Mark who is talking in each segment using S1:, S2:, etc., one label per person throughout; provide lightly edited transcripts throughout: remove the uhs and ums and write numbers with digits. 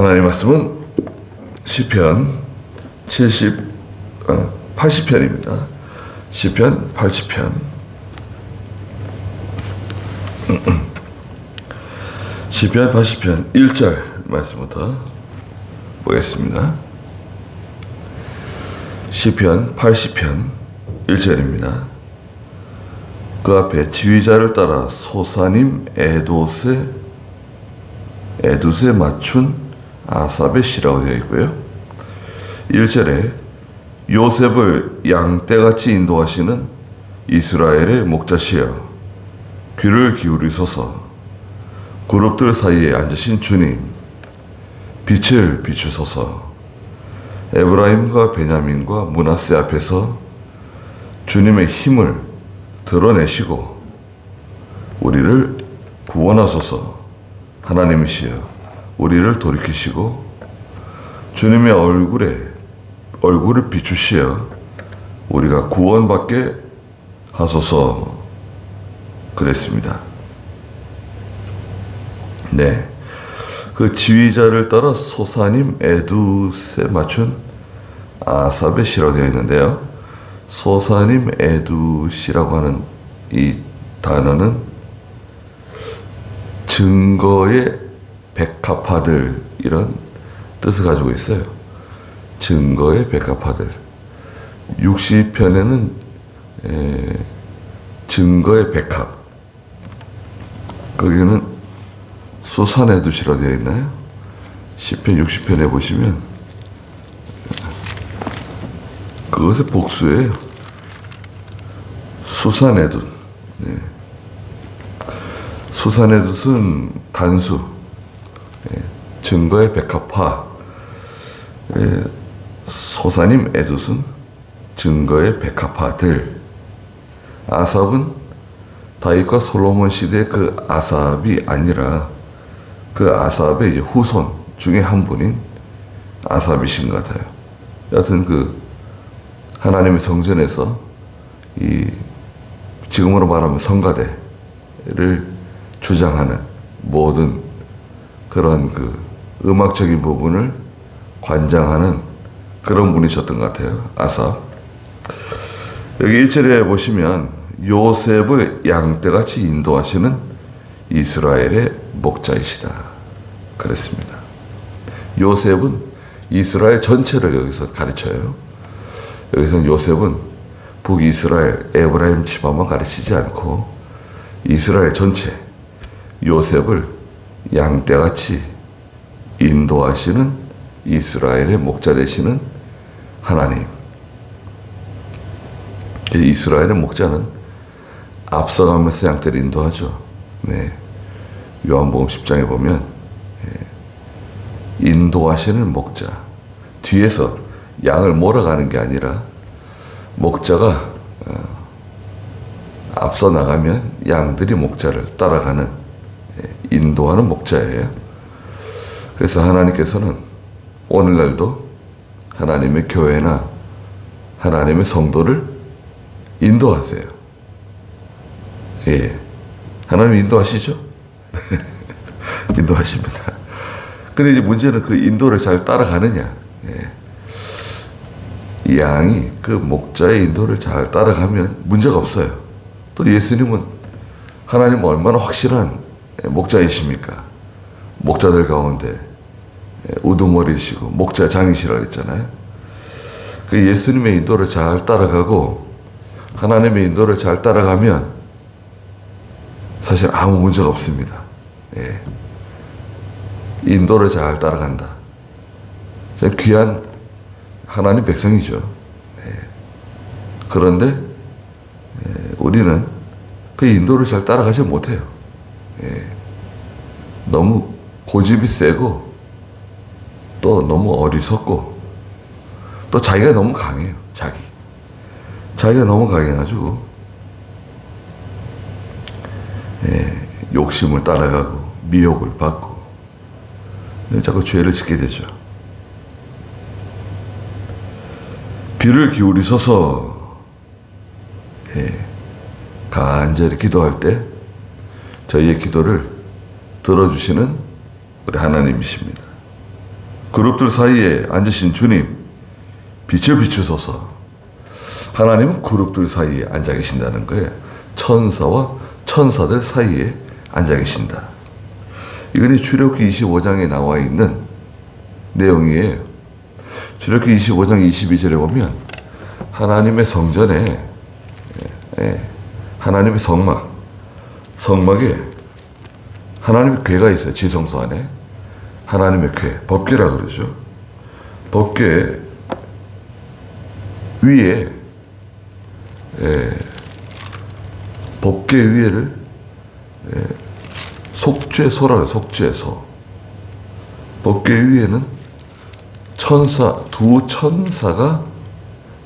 S1: 하나님 말씀은 시편 80편입니다. 시편 80편. 시편 80편 1절 말씀부터 보겠습니다. 시편 80편 1절입니다. 그 앞에 지휘자를 따라 소사님 에돛에 맞춘 아삽의 시라고 되어 있고요. 1절에 요셉을 양떼같이 인도하시는 이스라엘의 목자시여 귀를 기울이소서. 그룹들 사이에 앉으신 주님 빛을 비추소서. 에브라임과 베냐민과 므낫세 앞에서 주님의 힘을 드러내시고 우리를 구원하소서. 하나님이시여 우리를 돌이키시고 주님의 얼굴을 비추시어 우리가 구원받게 하소서. 그랬습니다. 네, 그 지휘자를 따라 소사님 에돛에 맞춘 아삽의 시라고 되어 있는데요. 소사님 에돛이라고 하는 이 단어는 증거의 백합화들 이런 뜻을 가지고 있어요. 증거의 백합화들. 60편에는 증거의 백합, 거기는 수산에돛이라고 되어 있나요? 시편 60편에 보시면 그것의 복수예요. 수산에돛. 네. 수산에돛은 단수, 증거의 백합화. 소사님 에돛은 증거의 백합화들. 아삽은 다윗과 솔로몬 시대의 그 아삽이 아니라 그 아삽의 이제 후손 중에 한 분인 아삽이신 것 같아요. 여하튼 그 하나님의 성전에서 이 지금으로 말하면 성가대를 주장하는 모든 그런 그 음악적인 부분을 관장하는 그런 분이셨던 것 같아요. 아삽. 여기 1절에 보시면 요셉을 양떼같이 인도하시는 이스라엘의 목자이시다 그랬습니다. 요셉은 이스라엘 전체를 여기서 가르쳐요. 여기서는 요셉은 북이스라엘 에브라임 지파만 가르치지 않고 이스라엘 전체 요셉을 양떼같이 인도하시는 이스라엘의 목자 되시는 하나님. 이스라엘의 목자는 앞서가면서 양떼를 인도하죠. 네. 요한복음 10장에 보면 인도하시는 목자. 뒤에서 양을 몰아가는 게 아니라 목자가 앞서 나가면 양들이 목자를 따라가는 인도하는 목자예요. 그래서 하나님께서는 오늘날도 하나님의 교회나 하나님의 성도를 인도하세요. 예. 하나님 인도하시죠? 인도하십니다. 근데 이제 문제는 그 인도를 잘 따라가느냐. 예. 이 양이 그 목자의 인도를 잘 따라가면 문제가 없어요. 또 예수님은 하나님 얼마나 확실한 목자이십니까? 목자들 가운데 우두머리시고 목자장이시라 그랬잖아요. 그 예수님의 인도를 잘 따라가고 하나님의 인도를 잘 따라가면 사실 아무 문제가 없습니다. 예. 인도를 잘 따라간다. 귀한 하나님 백성이죠. 예. 그런데 우리는 그 인도를 잘 따라가지 못해요. 예. 너무 고집이 세고 또 너무 어리석고 또 자기가 너무 강해요. 자기가 너무 강해가지고 욕심을 따라가고 미혹을 받고 자꾸 죄를 짓게 되죠. 귀를 기울이셔서 간절히 기도할 때 저희의 기도를 들어주시는 우리 하나님이십니다. 그룹들 사이에 앉으신 주님, 빛을 비추소서. 하나님은 그룹들 사이에 앉아 계신다는 거예요. 천사와 천사들 사이에 앉아 계신다. 이건 출애굽기 25장에 나와 있는 내용이에요. 출애굽기 25장 22절에 보면 하나님의 성전에 하나님의 성막에 하나님의 궤가 있어요. 지성소 안에 하나님의 궤, 법궤라 그러죠. 법궤 위에 법궤 위에를 속죄소라고 해요. 속죄소. 법궤 위에는 두 천사가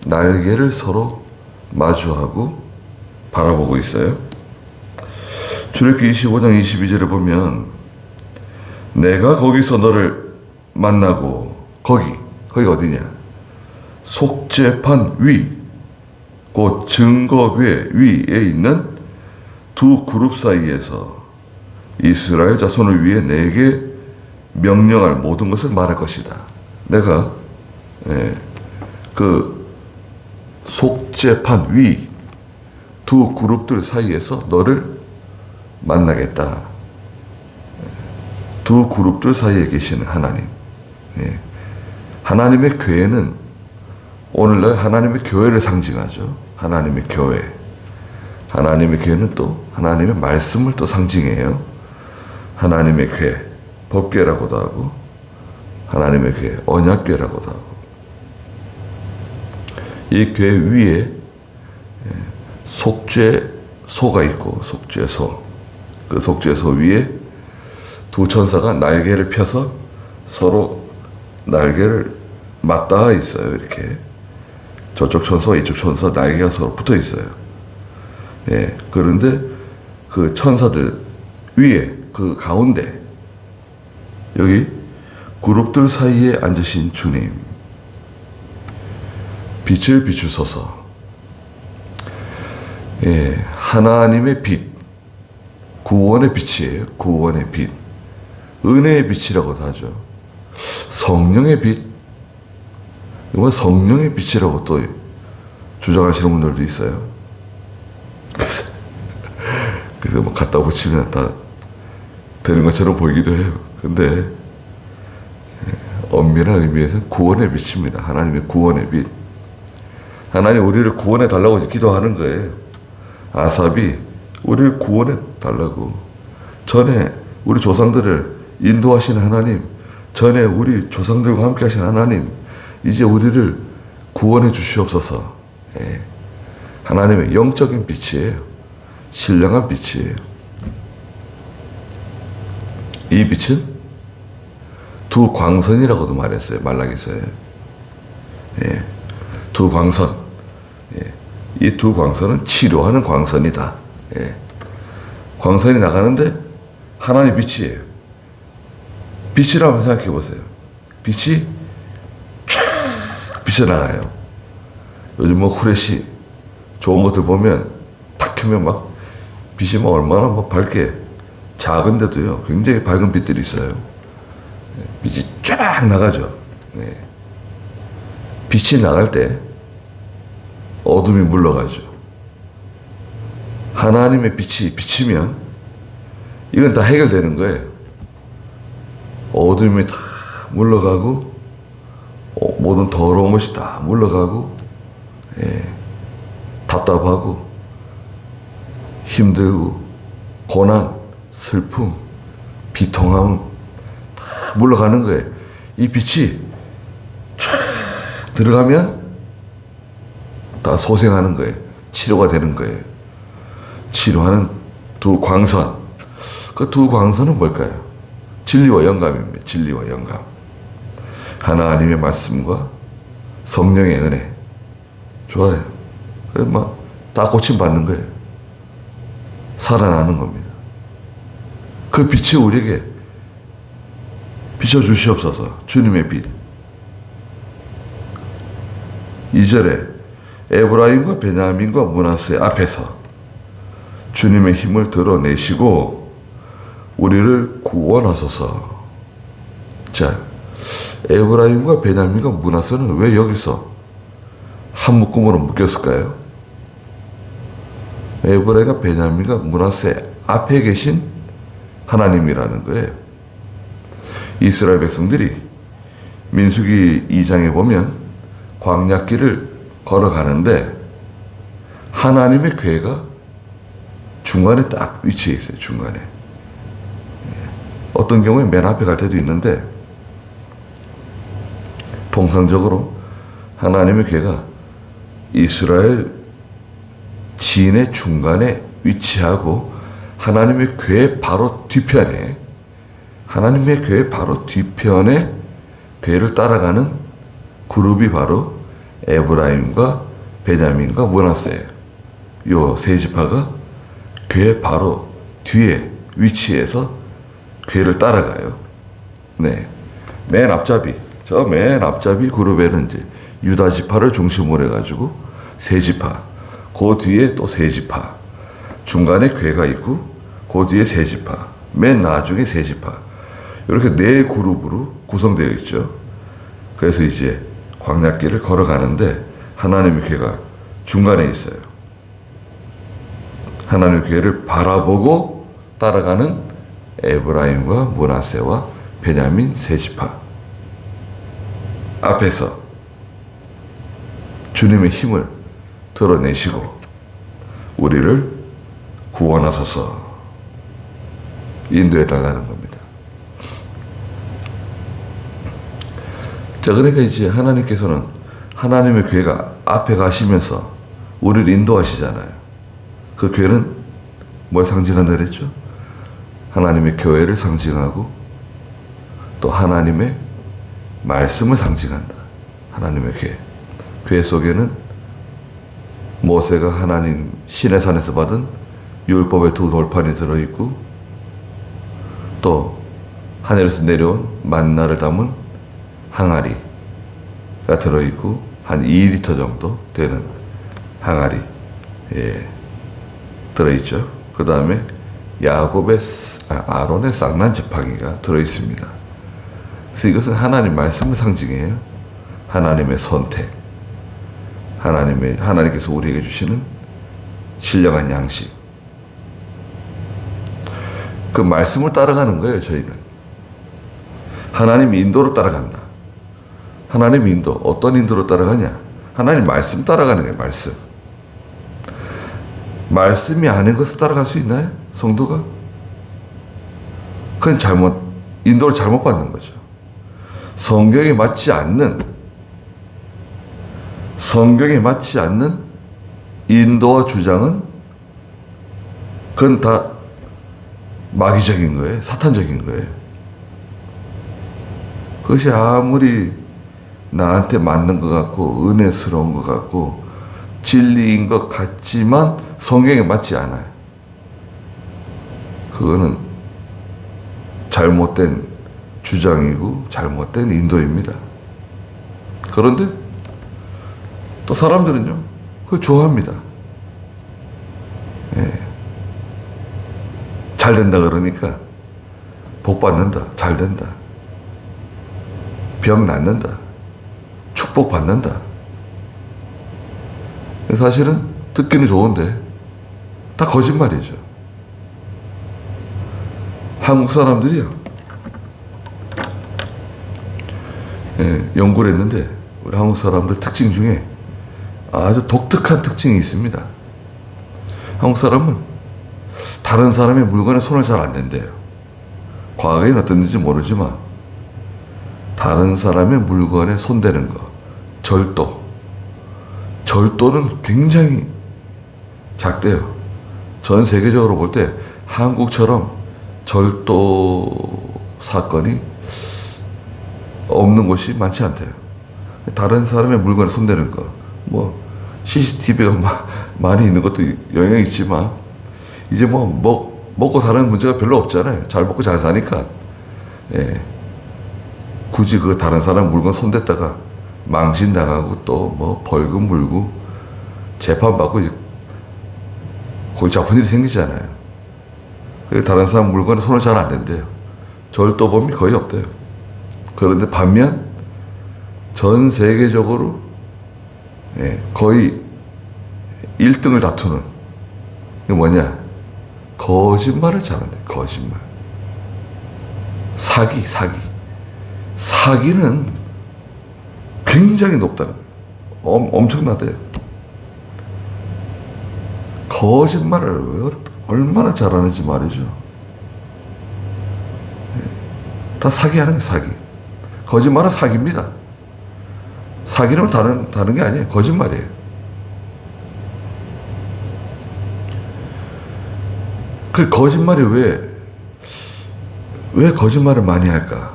S1: 날개를 서로 마주하고 바라보고 있어요. 출애굽기 25장 22절에 보면 내가 거기서 너를 만나고 거기 어디냐? 속죄판 위, 곧 증거궤 위에 있는 두 그룹 사이에서 이스라엘 자손을 위해 내게 명령할 모든 것을 말할 것이다. 내가 그 속죄판 위 두 그룹들 사이에서 너를 만나겠다. 두 그룹들 사이에 계시는 하나님. 하나님의 궤는 오늘날 하나님의 교회를 상징하죠. 하나님의 교회. 하나님의 궤는 또 하나님의 말씀을 또 상징해요. 하나님의 궤, 법궤라고도 하고 하나님의 궤, 언약궤라고도 하고 이 궤 위에 속죄소가 있고 속죄소, 그 속죄소 위에 두 천사가 날개를 펴서 서로 날개를 맞닿아 있어요. 이렇게 저쪽 천사 이쪽 천사 날개가 서로 붙어 있어요. 그런데 그 천사들 위에 그 가운데 여기 그룹들 사이에 앉으신 주님, 빛을 비추소서. 하나님의 빛, 구원의 빛이에요. 구원의 빛, 은혜의 빛이라고도 하죠. 성령의 빛, 이건 성령의 빛이라고 또 주장하시는 분들도 있어요. 그래서 뭐 갖다 붙이면 다 되는 것처럼 보이기도 해요. 근데 엄밀한 의미에서 구원의 빛입니다. 하나님의 구원의 빛. 하나님 우리를 구원해 달라고 기도하는 거예요. 아삽이 우리를 구원해 달라고, 전에 우리 조상들을 인도하신 하나님, 전에 우리 조상들과 함께 하신 하나님, 이제 우리를 구원해 주시옵소서. 하나님의 영적인 빛이에요. 신령한 빛이에요. 이 빛은 두 광선이라고도 말했어요. 말라기서에. 두 광선. 이 두 광선은 치료하는 광선이다. 광선이 나가는데 하나님의 빛이에요. 빛이라고 한번 생각해 보세요. 빛이 쫙 비쳐나가요. 요즘 뭐 후레쉬 좋은 것들 보면 탁 켜면 막 빛이 막 얼마나 뭐 밝게, 작은데도요 굉장히 밝은 빛들이 있어요. 빛이 쫙 나가죠. 빛이 나갈 때 어둠이 물러가죠. 하나님의 빛이 비치면 이건 다 해결되는 거예요. 어둠이 다 물러가고 모든 더러운 것이 다 물러가고, 답답하고 힘들고 고난, 슬픔, 비통함 다 물러가는 거예요. 이 빛이 쫙 들어가면 다 소생하는 거예요. 치료가 되는 거예요. 치료하는 두 광선. 그 두 광선은 뭘까요? 진리와 영감입니다. 진리와 영감. 하나님의 말씀과 성령의 은혜. 좋아요. 그래서 막 다 고침받는 거예요. 살아나는 겁니다. 그 빛이 우리에게 비춰주시옵소서. 주님의 빛. 2절에 에브라임과 베냐민과 므낫세 앞에서 주님의 힘을 드러내시고 우리를 구원하소서. 자, 에브라임과 베냐민과 므낫세는 왜 여기서 한 묶음으로 묶였을까요? 에브라임과 베냐민과 므낫세 앞에 계신 하나님이라는 거예요. 이스라엘 백성들이 민수기 2장에 보면 광야길을 걸어가는데 하나님의 궤가 중간에 딱 위치해 있어요. 중간에. 어떤 경우에 맨 앞에 갈 때도 있는데 통상적으로 하나님의 궤가 이스라엘 진의 중간에 위치하고 하나님의 궤 바로 뒤편에 하나님의 궤 바로 뒤편에 궤를 따라가는 그룹이 바로 에브라임과 베냐민과 므낫세예요. 요 세 지파가 궤 바로 뒤에 위치해서 궤를 따라가요. 네, 맨 앞잡이 맨 앞잡이 그룹에는 이제 유다 지파를 중심으로 해가지고 세 지파, 그 뒤에 또 세 지파, 중간에 궤가 있고 그 뒤에 세 지파, 맨 나중에 세 지파, 이렇게 네 그룹으로 구성되어 있죠. 그래서 이제 광야길을 걸어가는데 하나님의 궤가 중간에 있어요. 하나님의 궤를 바라보고 따라가는 에브라임과 므낫세와 베냐민 세 지파 앞에서 주님의 힘을 드러내시고 우리를 구원하소서 인도해 달라는 겁니다. 자, 그러니까 이제 하나님께서는 하나님의 궤가 앞에 가시면서 우리를 인도하시잖아요. 그 궤는 뭘 상징한다 그랬죠? 하나님의 교회를 상징하고 또 하나님의 말씀을 상징한다. 하나님의 궤. 궤 속에는 모세가 하나님 시내산에서 받은 율법의 두 돌판이 들어있고 또 하늘에서 내려온 만나를 담은 항아리가 들어있고 한 2리터 정도 되는 항아리 들어있죠. 그 다음에 아론의 쌍난 지팡이가 들어있습니다. 그래서 이것은 하나님 말씀을 상징해요. 하나님의 선택, 하나님께서 우리에게 주시는 신령한 양식. 그 말씀을 따라가는 거예요. 저희는 하나님 인도로 따라간다. 하나님 인도, 어떤 인도로 따라가냐? 하나님 말씀 따라가는 거예요. 말씀이 아닌 것을 따라갈 수 있나요? 성도가? 그건 인도를 잘못 받는 거죠. 성경에 맞지 않는 인도와 주장은 그건 다 마귀적인 거예요. 사탄적인 거예요. 그것이 아무리 나한테 맞는 것 같고 은혜스러운 것 같고 진리인 것 같지만 성경에 맞지 않아요. 그거는 잘못된 주장이고 잘못된 인도입니다. 그런데 또 사람들은요, 그걸 좋아합니다. 잘 된다 그러니까 복 받는다, 잘 된다, 병 낫는다, 축복 받는다. 사실은 듣기는 좋은데 다 거짓말이죠. 한국 사람들이요, 연구를 했는데 우리 한국 사람들 특징 중에 아주 독특한 특징이 있습니다. 한국 사람은 다른 사람의 물건에 손을 잘 안 댄대요. 과거에는 어땠는지 모르지만 다른 사람의 물건에 손대는 거, 절도는 굉장히 작대요. 전 세계적으로 볼 때 한국처럼 절도 사건이 없는 곳이 많지 않대요. 다른 사람의 물건에 손대는 거, 뭐 CCTV가 많이 있는 것도 영향이 있지만 이제 먹고 사는 문제가 별로 없잖아요. 잘 먹고 잘 사니까. 굳이 그 다른 사람 물건 손댔다가 망신 당하고 또 뭐 벌금 물고 재판 받고 골치 아픈 일이 생기잖아요. 그래서 다른 사람 물건에 손을 잘 안 댄대요. 절도범이 거의 없대요. 그런데 반면 전 세계적으로 거의 1등을 다투는 게 뭐냐? 거짓말을 잘한대. 거짓말. 사기는 굉장히 높다는 거예요. 엄청나대요. 거짓말을 얼마나 잘하는지 말이죠. 다 사기하는 게 사기. 거짓말은 사기입니다. 사기는 다른 게 아니에요. 거짓말이에요. 그 거짓말이 왜 거짓말을 많이 할까?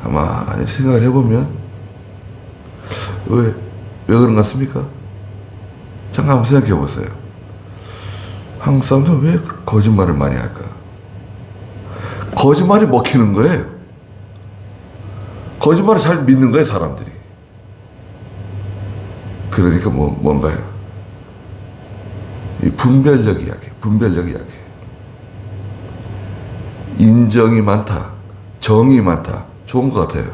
S1: 아마 생각을 해보면 왜 그런 것 같습니까? 잠깐 한번 생각해 보세요. 한국 사람들은 왜 거짓말을 많이 할까? 거짓말이 먹히는 거예요. 거짓말을 잘 믿는 거예요, 사람들이. 그러니까 뭔가요? 이 분별력이 약해. 인정이 많다. 정이 많다. 좋은 것 같아요.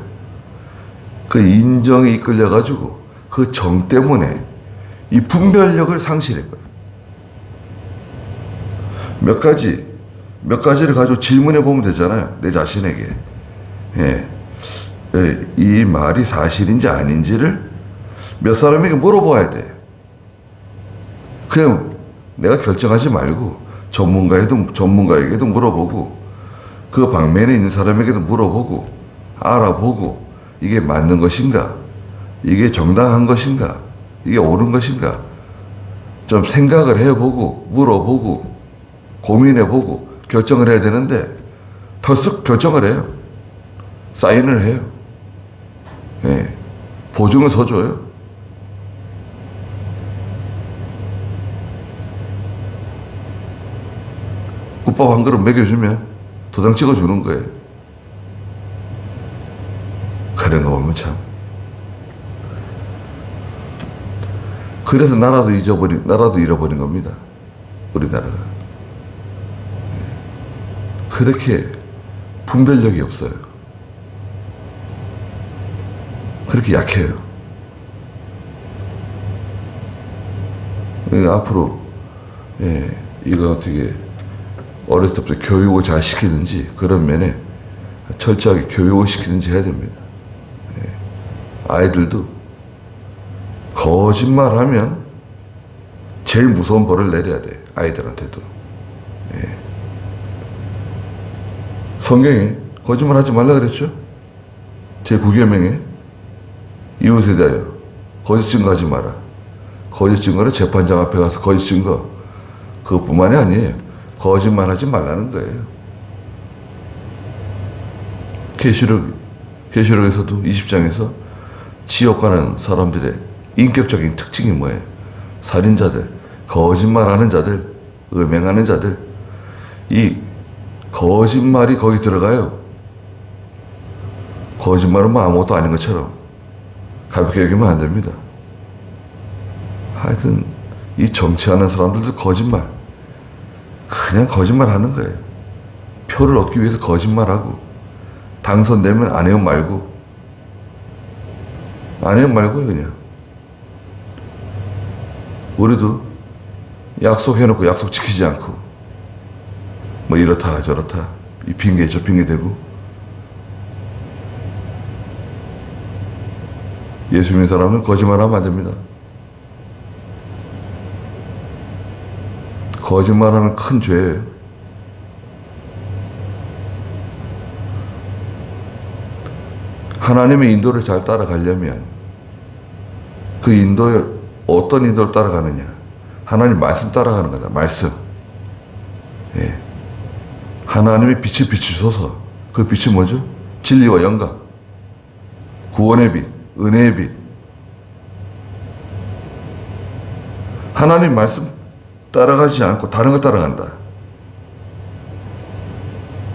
S1: 그 인정에 이끌려가지고 그 정 때문에 이 분별력을 상실해버려요. 몇 가지를 가지고 질문해 보면 되잖아요. 내 자신에게. 이 말이 사실인지 아닌지를 몇 사람에게 물어봐야 돼. 그냥 내가 결정하지 말고 전문가에게도 물어보고 그 방면에 있는 사람에게도 물어보고 알아보고 이게 맞는 것인가? 이게 정당한 것인가? 이게 옳은 것인가? 좀 생각을 해보고 물어보고 고민해보고 결정을 해야 되는데 털썩 결정을 해요. 사인을 해요. 보증을 서줘요. 국밥 한 그릇 먹여주면 도장 찍어주는 거예요. 그런 거 보면 참. 그래서 나라도 잃어버린 겁니다. 우리나라가. 그렇게 분별력이 없어요. 그렇게 약해요. 그러니까 앞으로, 이거 어떻게 어렸을 때부터 교육을 잘 시키든지 그런 면에 철저하게 교육을 시키든지 해야 됩니다. 아이들도 거짓말하면 제일 무서운 벌을 내려야 돼. 아이들한테도. 성경에 거짓말하지 말라 그랬죠? 제9계명에 이웃에 대하여 거짓 증거하지 마라. 거짓 증거는 재판장 앞에 가서 거짓 증거. 그것뿐만이 아니에요. 거짓말하지 말라는 거예요. 계시록에서도 20장에서 지옥 가는 사람들의 인격적인 특징이 뭐예요? 살인자들, 거짓말하는 자들, 음행하는 자들. 이 거짓말이 거기 들어가요. 거짓말은 뭐 아무것도 아닌 것처럼 가볍게 여기면 안 됩니다. 하여튼 이 정치하는 사람들도 거짓말. 그냥 거짓말하는 거예요. 표를 얻기 위해서 거짓말하고 당선되면 안 해요 말고 그냥. 우리도 약속해놓고 약속 지키지 않고 뭐 이렇다 저렇다 이 핑계 저 핑계 대고 예수 믿는 사람은 거짓말하면 안 됩니다. 거짓말하는 큰 죄예요. 하나님의 인도를 잘 따라가려면 그 인도에 어떤 인도를 따라가느냐? 하나님 말씀 따라가는 거다. 말씀. 하나님의 빛을 비추소서. 그 빛이 뭐죠? 진리와 영각, 구원의 빛, 은혜의 빛. 하나님 말씀 따라가지 않고 다른 걸 따라간다.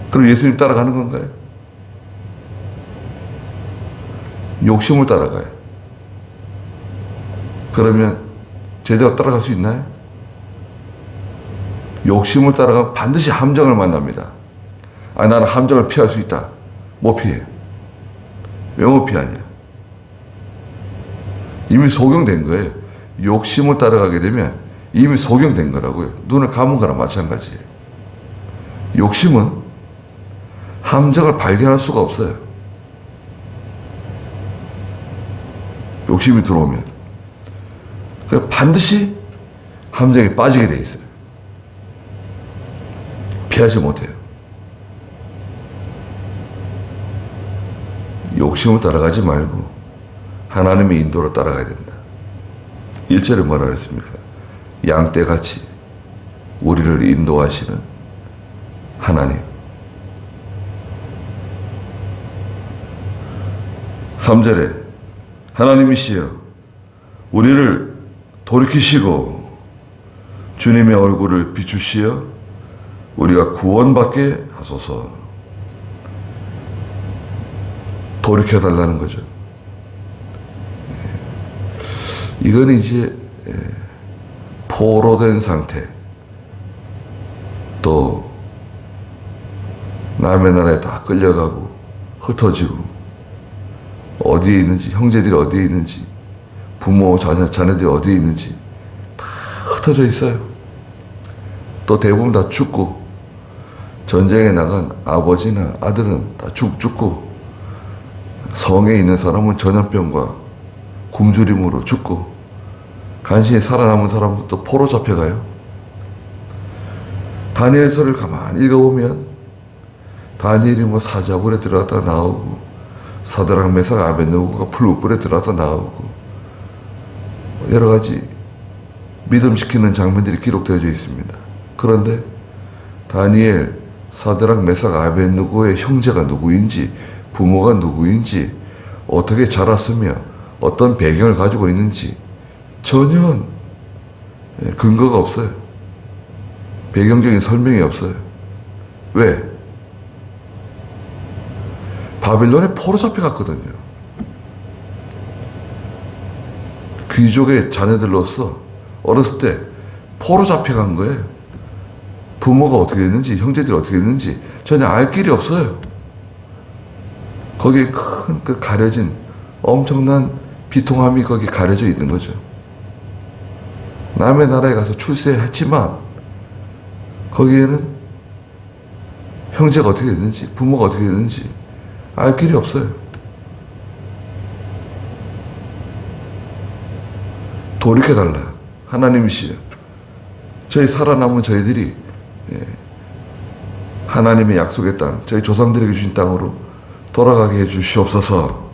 S1: 그럼 예수님 따라가는 건가요? 욕심을 따라가요. 그러면 제대로 따라갈 수 있나요? 욕심을 따라가면 반드시 함정을 만납니다. 나는 함정을 피할 수 있다. 못 피해요. 영업이 아니야. 이미 소경된 거예요. 욕심을 따라가게 되면 이미 소경된 거라고요. 눈을 감은 거랑 마찬가지예요. 욕심은 함정을 발견할 수가 없어요. 욕심이 들어오면 반드시 함정에 빠지게 돼 있어요. 피하지 못해요. 욕심을 따라가지 말고 하나님의 인도를 따라가야 된다. 1절에 뭐라 그랬습니까? 양떼같이 우리를 인도하시는 하나님. 3절에 하나님이시여 우리를 돌이키시고 주님의 얼굴을 비추시어 우리가 구원받게 하소서. 돌이켜달라는 거죠. 이건 이제 포로된 상태, 또 남의 나라에 다 끌려가고 흩어지고 어디에 있는지, 형제들이 어디에 있는지, 부모, 자녀들이 어디에 있는지 다 흩어져 있어요. 또 대부분 다 죽고, 전쟁에 나간 아버지나 아들은 다 죽고, 성에 있는 사람은 전염병과 굶주림으로 죽고, 간신히 살아남은 사람도 또 포로 잡혀가요. 다니엘서를 가만히 읽어보면 다니엘이 뭐 사자굴에 들어갔다 나오고, 사드락 메삭 아벳느고가 풀무불에 들어갔다 나오고, 여러 가지 믿음시키는 장면들이 기록되어져 있습니다. 그런데 다니엘, 사드락 메삭 아벳느고의 형제가 누구인지, 부모가 누구인지, 어떻게 자랐으며 어떤 배경을 가지고 있는지 전혀 근거가 없어요. 배경적인 설명이 없어요. 왜? 바빌론에 포로 잡혀갔거든요. 귀족의 자녀들로서 어렸을 때 포로 잡혀간 거예요. 부모가 어떻게 됐는지, 형제들이 어떻게 됐는지 전혀 알 길이 없어요. 거기에 큰 그 가려진 엄청난 비통함이 거기 가려져 있는 거죠. 남의 나라에 가서 출세했지만 거기에는 형제가 어떻게 됐는지, 부모가 어떻게 됐는지 알 길이 없어요. 돌이켜달라. 하나님이시여. 저희 살아남은 저희들이 하나님의 약속의 땅, 저희 조상들에게 주신 땅으로 돌아가게 해주시옵소서.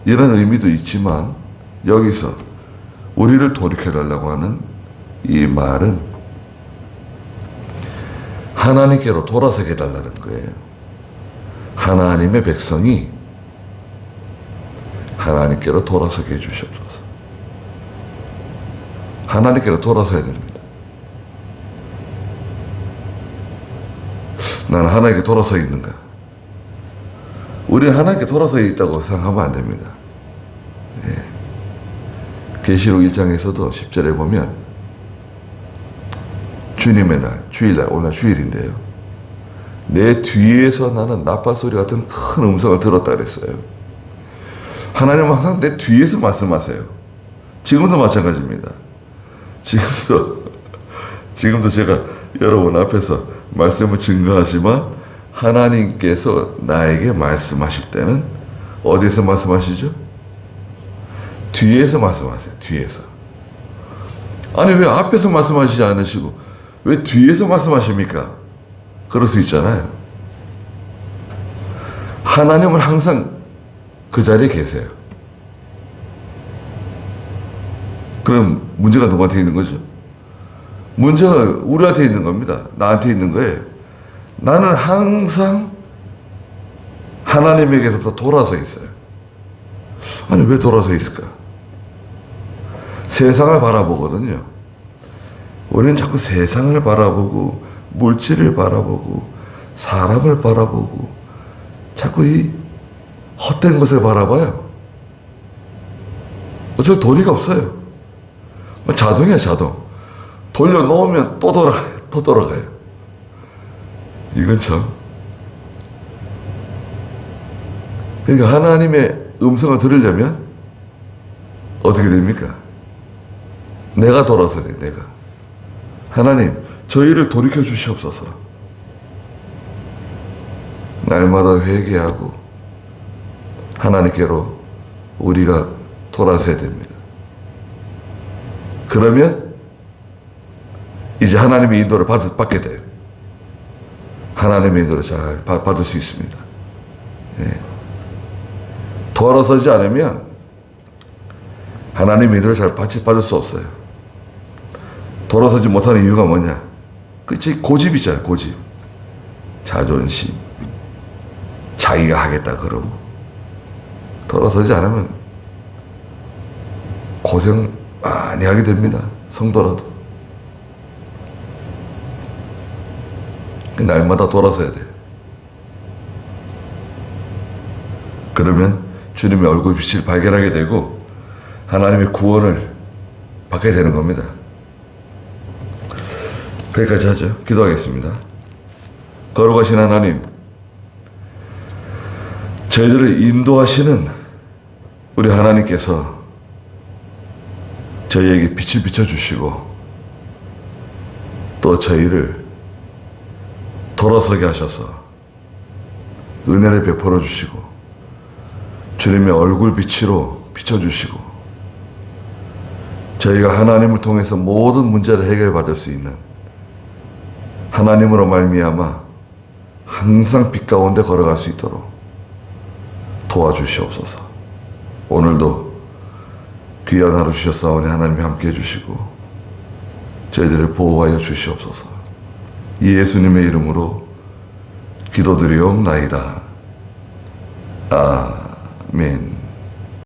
S1: 이런 의미도 있지만 여기서 우리를 돌이켜달라고 하는 이 말은 하나님께로 돌아서게 해달라는 거예요. 하나님의 백성이 하나님께로 돌아서게 해주시옵소서. 하나님께로 돌아서야 됩니다. 나는 하나님께 돌아서 있는가? 우리는 하나님께 돌아서 있다고 생각하면 안 됩니다. 계시록 1장에서도 10절에 보면 주님의 날, 주일날, 오늘 주일인데요. 내 뒤에서 나는 나팔소리 같은 큰 음성을 들었다 그랬어요. 하나님은 항상 내 뒤에서 말씀하세요. 지금도 마찬가지입니다. 지금도 제가 여러분 앞에서 말씀을 증거하지만 하나님께서 나에게 말씀하실 때는 어디서 말씀하시죠? 뒤에서 말씀하세요. 뒤에서. 아니 왜 앞에서 말씀하시지 않으시고 왜 뒤에서 말씀하십니까? 그럴 수 있잖아요. 하나님은 항상 그 자리에 계세요. 그럼 문제가 누구한테 있는 거죠? 문제가 우리한테 있는 겁니다. 나한테 있는 거예요. 나는 항상 하나님에게서부터 돌아서 있어요. 아니 왜 돌아서 있을까? 세상을 바라보거든요. 우리는 자꾸 세상을 바라보고 물질을 바라보고 사람을 바라보고 자꾸 이 헛된 것을 바라봐요. 어쩔 도리가 없어요. 자동이야 자동. 돌려놓으면 또 돌아가요. 또 돌아가요. 이건 참. 그러니까 하나님의 음성을 들으려면 어떻게 됩니까? 내가 돌아서야 돼, 내가. 하나님, 저희를 돌이켜 주시옵소서. 날마다 회개하고 하나님께로 우리가 돌아서야 됩니다. 그러면 이제 하나님의 인도를 받게 돼요. 하나님의 인도를 잘 받을 수 있습니다. 예. 돌아서지 않으면 하나님의 인도를 잘 받을 수 없어요. 돌아서지 못하는 이유가 뭐냐? 그치, 고집이잖아요, 고집. 자존심. 자기가 하겠다 그러고. 돌아서지 않으면 고생 많이 하게 됩니다. 성도라도. 날마다 돌아서야 돼요. 그러면 주님의 얼굴 빛을 발견하게 되고 하나님의 구원을 받게 되는 겁니다. 거기까지 하죠. 기도하겠습니다. 거룩하신 하나님, 저희들을 인도하시는 우리 하나님께서 저희에게 빛을 비춰주시고 또 저희를 돌아서게 하셔서 은혜를 베풀어 주시고 주님의 얼굴 빛으로 비춰주시고 저희가 하나님을 통해서 모든 문제를 해결받을 수 있는 하나님으로 말미암아 항상 빛 가운데 걸어갈 수 있도록 도와주시옵소서. 오늘도 귀한 하루 주셨사오니 하나님이 함께 해주시고 저희들을 보호하여 주시옵소서. 예수님의 이름으로 기도드리옵나이다. 아멘.